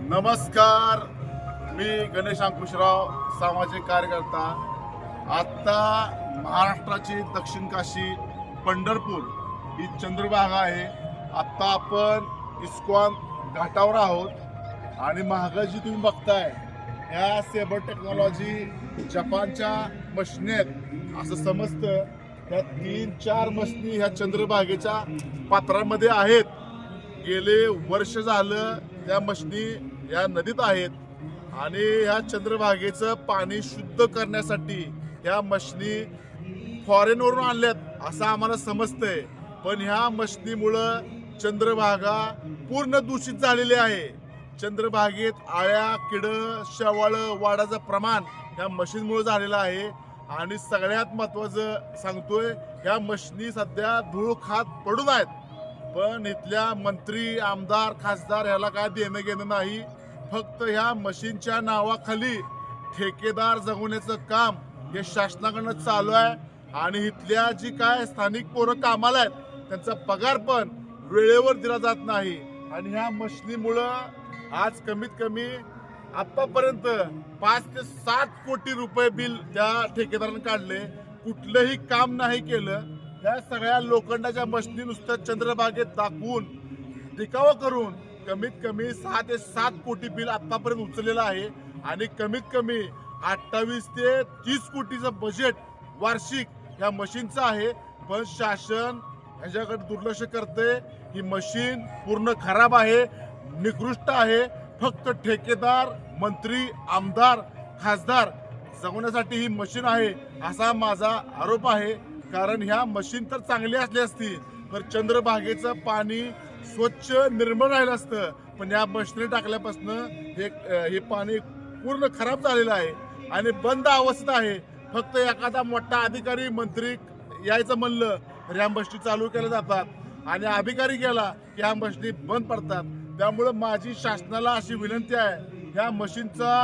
नमस्कार, मी गणेश अंकुशराव, सामाजिक कार्यकर्ता। आता महाराष्ट्राची दक्षिण काशी पंढरपूर ही चंद्रभागा आहे। आता आपण इस्कॉन घाटावर आहोत आणि महाग जी तुम्ही बघताय ह्या सेबर टेक्नॉलॉजी जपानच्या मशनी आहेत असं समजतं। त्या 3-4 मशनी ह्या चंद्रभागेच्या पात्रामध्ये आहेत। गेले वर्ष झालं त्या मशनी या नदीत आहेत आणि ह्या चंद्रभागेचं पाणी शुद्ध करण्यासाठी ह्या मशनी फॉरेनवरून आणल्यात असं आम्हाला समजतंय। पण ह्या मशनीमुळं चंद्रभागा पूर्ण दूषित झालेली आहे। चंद्रभागेत आळ्या, किड, शेवाळ वाढाचं प्रमाण ह्या मशीनमुळे झालेलं आहे। आणि सगळ्यात महत्त्वाचं सांगतोय, ह्या मशनी सध्या धूळ खात पडून आहेत। पण इथल्या मंत्री, आमदार, खासदार ह्याला काय देणं घेणं नाही। फक्त ह्या मशीनच्या नावाखाली ठेकेदार जगवण्याचं काम हे शासनाकडनं चालू आहे। आणि इथल्या जी काय स्थानिक पोरं कामाला आहेत त्यांचा पगार पण वेळेवर दिला जात नाही। आणि ह्या मशनीमुळं आज कमीत कमी आतापर्यंत 5 ते 7 कोटी रुपये बिल त्या ठेकेदारानं काढले, कुठलंही काम नाही केलं। या सगळ्या लोखंडाच्या मशनी नुसतं चंद्रभागेत दाखवून दिखावा करून कमीत कमी 6 ते 7 कोटी बिल आतापर्यंत उचललेलं आहे। आणि कमीत कमी 28 ते 30 कोटीचं बजेट वार्षिक ह्या मशीनचं आहे। पण शासन ह्याच्याकडे दुर्लक्ष करते। ही मशीन पूर्ण खराब आहे, निकृष्ट आहे। फक्त ठेकेदार, मंत्री, आमदार, खासदार जगवण्यासाठी ही मशीन आहे असा माझा आरोप आहे। कारण ह्या मशीन तर चांगली असली असती तर चंद्रभागेचं पाणी स्वच्छ निर्मळ राहिलं असतं। पण या मशिनरी टाकल्यापासून हे पाणी पूर्ण खराब झालेलं आहे आणि बंद अवस्थेत आहे। फक्त एखादा मोठा अधिकारी, मंत्री यायचं म्हणलं तर ह्या मशिनी चालू केल्या जातात आणि अधिकारी गेला की ह्या मशिनी बंद पडतात। त्यामुळे माझी शासनाला अशी विनंती आहे, ह्या मशीनचा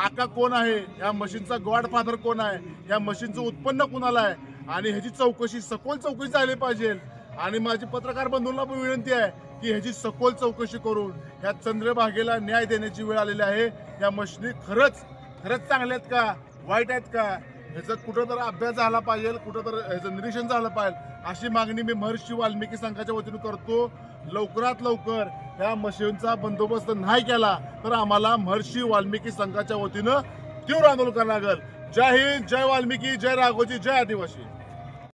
आका कोण आहे, ह्या मशीनचा गॉडफादर कोण आहे, ह्या मशीनचं उत्पन्न कोणाला आहे आणि ह्याची चौकशी, सखोल चौकशी झाली पाहिजे। आणि माझी पत्रकार बंधूंना पण विनंती आहे की ह्याची सखोल चौकशी करून ह्या चंद्रभागेला न्याय देण्याची वेळ आलेली आहे। ह्या मशनी खरंच चांगल्या आहेत का, वाईट आहेत का, ह्याचा कुठं तर अभ्यास झाला पाहिजे, कुठं तर ह्याचं निरीक्षण झालं पाहिजे अशी मागणी मी महर्षी वाल्मिकी संघाच्या वतीने करतो। लवकरात लवकर ह्या मशीनचा बंदोबस्त नाही केला तर आम्हाला महर्षी वाल्मिकी संघाच्या वतीनं तीव्र आंदोलन करावं लागेल। जय हिंद, जय वाल्मिकी, जय राघोजी, जय आदिवासी।